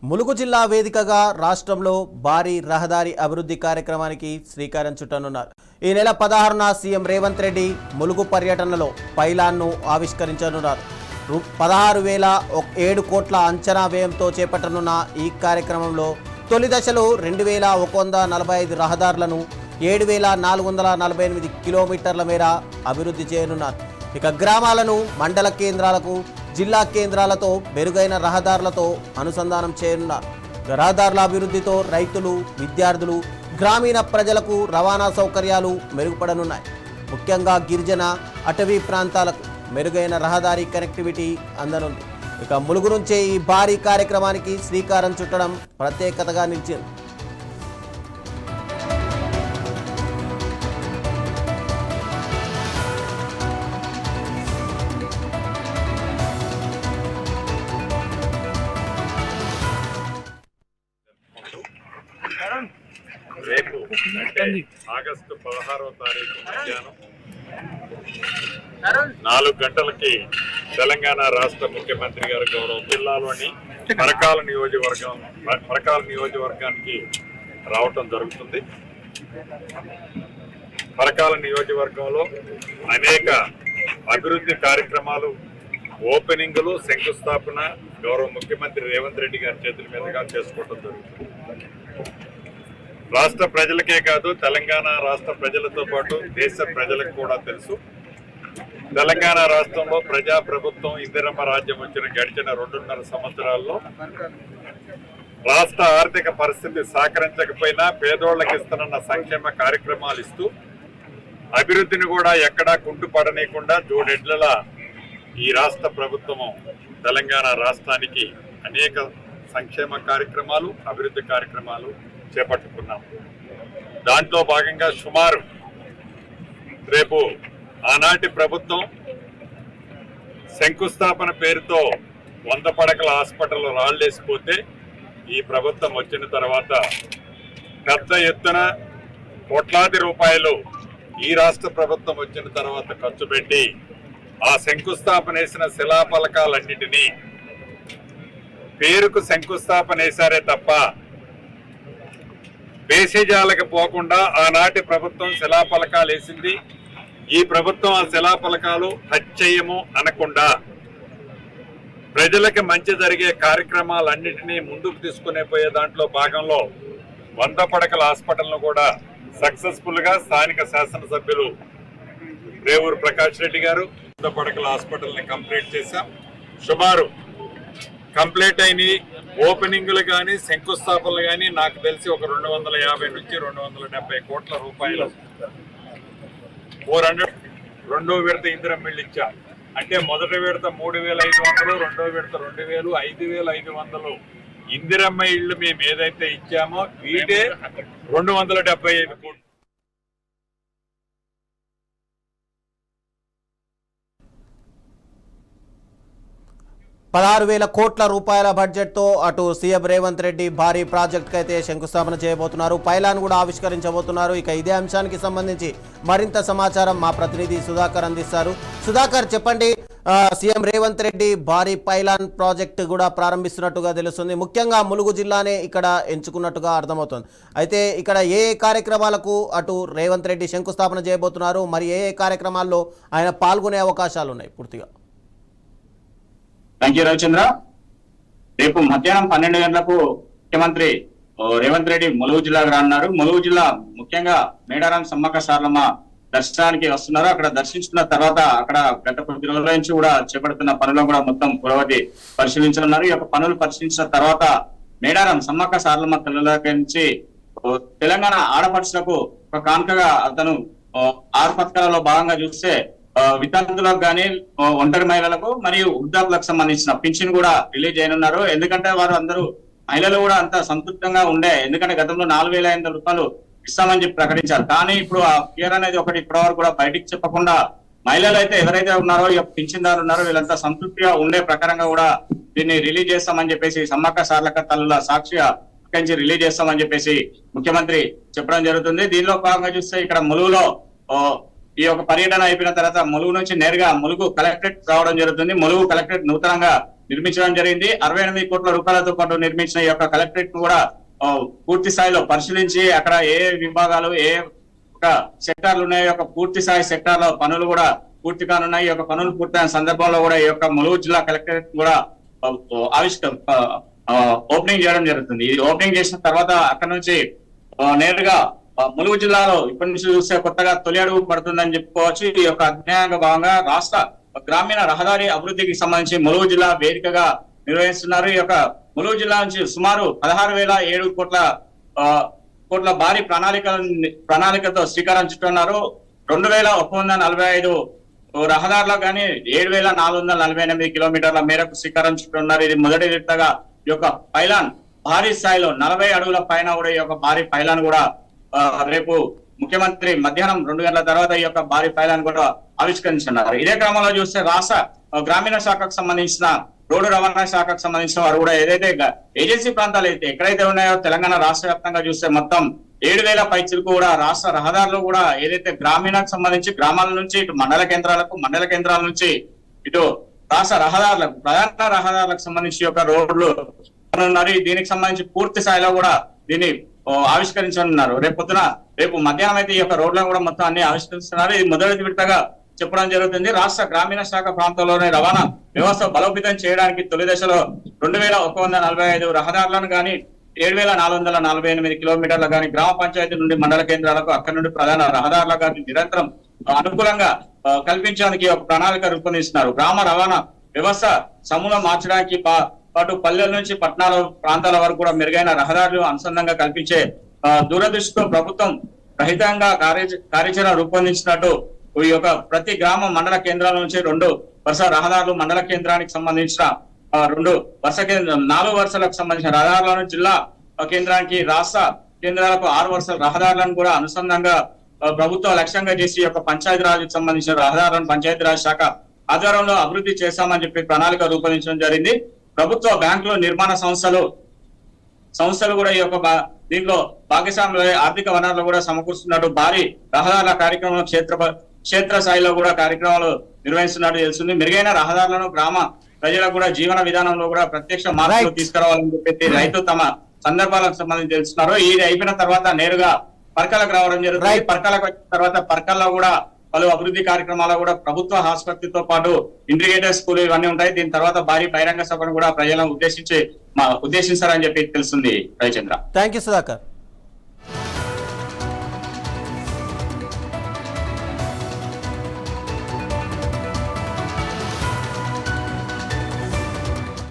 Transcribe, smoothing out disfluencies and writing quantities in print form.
ములుగు జిల్లా వేదికగా రాష్ట్రంలో భారీ రహదారి అభివృద్ధి కార్యక్రమానికి శ్రీకారం చుట్టనున్నారు. ఈ నెల 16న సీఎం రేవంత్ రెడ్డి ములుగు పర్యటనలో పైలాన్ను ఆవిష్కరించనున్నారు. 16,007 కోట్ల అంచనా వ్యయంతో చేపట్టనున్న ఈ కార్యక్రమంలో తొలి దశలో 2,145 రహదారులను 7,448 కిలోమీటర్ల మేర అభివృద్ధి చేయనున్నారు. ఇక గ్రామాలను మండల కేంద్రాలకు జిల్లా కేంద్రాలతో మెరుగైన రహదారులతో అనుసంధానం చేయనున్నారు. రహదారుల అభివృద్ధితో రైతులు, విద్యార్థులు, గ్రామీణ ప్రజలకు రవాణా సౌకర్యాలు మెరుగుపడనున్నాయి. ముఖ్యంగా గిరిజన, అటవీ ప్రాంతాలకు మెరుగైన రహదారి కనెక్టివిటీ అందనుంది. ఇక ములుగు నుంచే ఈ భారీ కార్యక్రమానికి శ్రీకారం చుట్టడం ప్రత్యేకతగా నిలిచింది. రేపు అంటే ఆగస్టు 16వ తారీఖు మధ్యాహ్నం 4 గంటలకి తెలంగాణ రాష్ట్ర ముఖ్యమంత్రి గారు గౌరవ జిల్లాలోని పరకాల నియోజకవర్గానికి రావటం జరుగుతుంది. పరకాల నియోజకవర్గంలో అనేక అభివృద్ధి కార్యక్రమాలు ఓపెనింగ్లు, శంకుస్థాపన గౌరవ ముఖ్యమంత్రి రేవంత్ రెడ్డి గారి చేతుల మీదుగా చేసుకోవడం జరుగుతుంది. రాష్ట్ర ప్రజలకే కాదు, తెలంగాణ రాష్ట్ర ప్రజలతో పాటు దేశ ప్రజలకు కూడా తెలుసు, తెలంగాణ రాష్ట్రంలో ప్రజాప్రభుత్వం ఇందిరమ్మ రాజ్యం వచ్చిన గడిచిన 2.5 సంవత్సరాల్లో రాష్ట్ర ఆర్థిక పరిస్థితి సహకరించకపోయినా పేదోళ్లకు ఇస్తున్న సంక్షేమ కార్యక్రమాలు ఇస్తూ అభివృద్ధిని కూడా ఎక్కడా కుంటుపడనీయకుండా జోడెడ్లలా ఈ రాష్ట్ర ప్రభుత్వము తెలంగాణ రాష్ట్రానికి అనేక సంక్షేమ కార్యక్రమాలు, అభివృద్ధి కార్యక్రమాలు చేపట్టుకున్నాం. దాంట్లో భాగంగా సుమారు రేపు ఆనాటి ప్రభుత్వం శంకుస్థాపన పేరుతో 100 పడకల హాస్పిటల్ రాళ్లేసిపోతే ఈ ప్రభుత్వం వచ్చిన తర్వాత పెద్ద ఎత్తున కోట్లాది రూపాయలు ఈ రాష్ట్ర ప్రభుత్వం వచ్చిన తర్వాత ఖర్చు పెట్టి ఆ శంకుస్థాపన వేసిన శిలాఫలకాలన్నిటినీ పేరుకు శంకుస్థాపన వేశారే తప్ప బేసిజాలకు పోకుండా ఆనాటి ప్రభుత్వం శిలాఫలకాలు వేసింది. ఈ ప్రభుత్వం ఆ శిలాఫలకాలు హత్యయము అనకుండా ప్రజలకు మంచి జరిగే కార్యక్రమాలన్నింటినీ ముందుకు తీసుకునే పోయే దాంట్లో భాగంలో 100 పడకల హాస్పిటల్ను కూడా సక్సెస్ఫుల్ గా స్థానిక శాసనసభ్యులు రేవూరు ప్రకాష్ రెడ్డి గారు 100 పడకల హాస్పిటల్ని కంప్లీట్ చేశాం. సుమారు కంప్లీట్ అయిన ఓపెనింగ్లు కానీ శంకుస్థాపనలు కానీ నాకు తెలిసి ఒక 250 నుంచి 270 కోట్ల రూపాయలు 400 రెండో విడత ఇందిరమ్మ ఇళ్ళు ఇచ్చాం. అంటే మొదటి విడత 3,500, రెండో విడత 2,000, 5,500 ఇందిరమ్మ ఇళ్ళు మేము ఏదైతే ఇచ్చామో వీటే 275 కోట్లు. 16,000 కోట్ల రూపాయల బడ్జెట్తో అటు సీఎం రేవంత్ రెడ్డి భారీ ప్రాజెక్టుకు అయితే శంకుస్థాపన చేయబోతున్నారు. పైలాన్ కూడా ఆవిష్కరించబోతున్నారు. ఇక ఇదే అంశానికి సంబంధించి మరింత సమాచారం మా ప్రతినిధి సుధాకర్ అందిస్తారు. సుధాకర్, చెప్పండి, సీఎం రేవంత్ రెడ్డి భారీ పైలాన్ ప్రాజెక్టు కూడా ప్రారంభిస్తున్నట్టుగా తెలుస్తుంది. ముఖ్యంగా ములుగు జిల్లానే ఇక్కడ ఎంచుకున్నట్టుగా అర్థమవుతుంది. అయితే ఇక్కడ ఏ కార్యక్రమాలకు అటు రేవంత్ రెడ్డి శంకుస్థాపన చేయబోతున్నారు, మరి ఏ కార్యక్రమాల్లో ఆయన పాల్గొనే అవకాశాలు ఉన్నాయి పూర్తిగా? Thank you Ravichandra. రేపు మధ్యాహ్నం 12 గంటలకు ముఖ్యమంత్రి రేవంత్ రెడ్డి ములుగు జిల్లాకు రానున్నారు. ములుగు జిల్లా ముఖ్యంగా మేడారం సమ్మక్క సారలమ్మ దర్శనానికి వస్తున్నారు. అక్కడ దర్శించుకున్న తర్వాత అక్కడ గత కొద్ది రోజుల నుంచి కూడా చేపడుతున్న పనులను కూడా మొత్తం పురోగతి పరిశీలించనున్నారు. ఈ యొక్క పనులు పరిశీలించిన తర్వాత మేడారం సమ్మక్క సారలమ్మ తల్లుల నుంచి తెలంగాణ ఆడపడుచులకు ఒక కానుకగా అతను 6 పథకాలలో భాగంగా చూస్తే వితంతులకు కానీ, ఒంటరి మహిళలకు మరియు వృద్ధాపులకు సంబంధించిన పింఛన్ కూడా రిలీజ్ చేయనున్నారు. ఎందుకంటే వారు అందరూ మహిళలు కూడా అంత సంతృప్తంగా ఉండే, ఎందుకంటే గతంలో 4,500 రూపాయలు ఇస్తామని చెప్పి ప్రకటించారు. కానీ ఇప్పుడు ఆ ఫియర్ అనేది ఒకటి ఇప్పటివరకు కూడా బయటికి చెప్పకుండా మహిళలు అయితే ఎవరైతే ఉన్నారో పింఛన్దారులు ఉన్నారో వీళ్ళంతా సంతృప్తిగా ఉండే ప్రకారంగా కూడా దీన్ని రిలీజ్ చేస్తామని చెప్పేసి సమ్మక్క సారలక్క తల్లుల సాక్షిగా రిలీజ్ చేస్తామని చెప్పేసి ముఖ్యమంత్రి చెప్పడం జరుగుతుంది. దీనిలో భాగంగా చూస్తే ఇక్కడ ములుగులో ఈ యొక్క పర్యటన అయిపోయిన తర్వాత ములుగు నుంచి నేరుగా ములుగు కలెక్టరేట్ రావడం జరుగుతుంది. ములుగు కలెక్టరేట్ నూతనంగా నిర్మించడం జరిగింది. 68 కోట్ల రూపాయలతో పాటు నిర్మించిన ఈ యొక్క కలెక్టరేట్ కూడా పూర్తి స్థాయిలో పరిశీలించి అక్కడ ఏ విభాగాలు ఏ ఒక సెక్టార్లు ఉన్నాయి, యొక్క పూర్తి స్థాయి సెక్టార్ల పనులు కూడా పూర్తి కానున్నాయి. ఈ యొక్క పనులు పూర్తయిన సందర్భంలో కూడా ఈ యొక్క ములుగు జిల్లా కలెక్టరేట్ కూడా ఓపెనింగ్ చేయడం జరుగుతుంది. ఇది ఓపెనింగ్ చేసిన తర్వాత అక్కడ నుంచి నేరుగా ములుగు జిల్లాలో ఇప్పటి నుంచి చూస్తే కొత్తగా తొలి అడుగు పడుతుందని చెప్పుకోవచ్చు. ఈ యొక్క అధ్యయనంగా భాగంగా రాష్ట్ర గ్రామీణ రహదారి అభివృద్ధికి సంబంధించి ములుగు జిల్లా వేదికగా నిర్వహిస్తున్నారు. ఈ యొక్క ములుగు జిల్లా నుంచి సుమారు 16,007 కోట్ల భారీ ప్రణాళికతో శ్రీకారం చుట్టున్నారు. 2,145 రహదారులకు కానీ 7,448 కిలోమీటర్ల మేరకు శ్రీకారం చుట్టున్నారు. ఇది మొదటి విడతగా ఈ యొక్క పైలాన్ భారీ స్థాయిలో 40 అడుగుల పైన కూడా ఈ యొక్క భారీ పైలాన్ కూడా రేపు ముఖ్యమంత్రి మధ్యాహ్నం 2 గంటల తర్వాత ఈ యొక్క భారీ పైలాన్ కూడా ఆవిష్కరించున్నారు. ఇదే క్రమంలో చూస్తే రాష్ట్ర గ్రామీణ శాఖకు సంబంధించిన రోడ్డు రవాణా శాఖకు సంబంధించిన వారు కూడా ఏదైతే ఏజెన్సీ ప్రాంతాలు అయితే ఎక్కడైతే ఉన్నాయో తెలంగాణ రాష్ట్ర వ్యాప్తంగా చూస్తే మొత్తం 7,000 పైచిలకు కూడా రాష్ట్ర రహదారులు కూడా ఏదైతే గ్రామీణకు సంబంధించి గ్రామాల నుంచి ఇటు మండల కేంద్రాల నుంచి ఇటు రాష్ట్ర రహదారులకు ప్రధాన రహదారులకు సంబంధించి యొక్క రోడ్లు ఉన్నారు. దీనికి సంబంధించి పూర్తి స్థాయిలో కూడా దీన్ని ఆవిష్కరించనున్నారు. రేపు మధ్యాహ్నం అయితే ఈ యొక్క రోడ్లను కూడా మొత్తం అన్ని ఆవిష్కరిస్తున్నారు. ఇది మొదటి విడతగా చెప్పడం జరుగుతుంది. రాష్ట్ర గ్రామీణ శాఖ ప్రాంతంలోనే రవాణా వ్యవస్థ బలోపేతం చేయడానికి తొలి దశలో 2,145 రహదారులను కానీ 7,448 కిలోమీటర్లు కానీ గ్రామ పంచాయతీ నుండి మండల కేంద్రాలకు అక్కడి నుండి ప్రధాన రహదారులకు కానీ నిరంతరం అనుకూలంగా కల్పించడానికి ఒక ప్రణాళిక రూపొందిస్తున్నారు. గ్రామ రవాణా వ్యవస్థ సమూలం మార్చడానికి పాటు పల్లెల నుంచి పట్టణాల ప్రాంతాల వరకు కూడా మెరుగైన రహదారులు అనుసంధానంగా కల్పించే దూరదృష్టితో ప్రభుత్వం రహితంగా కార్యాచరణ రూపొందించినట్టు ఈ యొక్క ప్రతి గ్రామం మండల కేంద్రాల నుంచి 2 వరుస రహదారులు, మండల కేంద్రానికి సంబంధించిన 4 వరుసలకు సంబంధించిన రహదారులను, జిల్లా కేంద్రానికి రాష్ట్ర కేంద్రాలకు 6 వరుసల రహదారులను కూడా అనుసంధానంగా ప్రభుత్వం లక్ష్యంగా చేసి యొక్క పంచాయతీరాజ్కి సంబంధించిన రహదారులను పంచాయతీరాజ్ శాఖ ఆధ్వర్యంలో అభివృద్ధి చేశామని చెప్పి ప్రణాళిక రూపొందించడం జరిగింది. ప్రభుత్వ బ్యాంకులు, నిర్మాణ సంస్థలు కూడా ఈ యొక్క దీంట్లో భాగస్వాములు ఆర్థిక వనరులు కూడా సమకూరుస్తున్నట్టు భారీ రహదారుల కార్యక్రమం క్షేత్ర స్థాయిలో కూడా కార్యక్రమాలు నిర్వహిస్తున్నట్టు తెలుస్తుంది. మెరుగైన రహదారులను గ్రామ ప్రజలకు కూడా జీవన విధానంలో కూడా ప్రత్యక్ష మార్పులు తీసుకురావాలని చెప్పి రైతు తమ సందర్భాలకు సంబంధించి తెలుస్తున్నారు. ఇది అయిపోయిన తర్వాత నేరుగా పర్కలకు రావడం జరుగుతుంది. పర్కలకు వచ్చిన తర్వాత పర్కల్లో కూడా పలు అభివృద్ధి కార్యక్రమాలు కూడా ప్రభుత్వ ఆసుపత్రితో పాటు ఇంటిగ్రేటెడ్ స్కూల్ ఇవన్నీ ఉంటాయి. దీని తర్వాత భారీ బహిరంగ సభను కూడా ప్రజలను ఉద్దేశించారని చెప్పి తెలుస్తుంది. రవిచంద్ర. Thank you Sudhakar.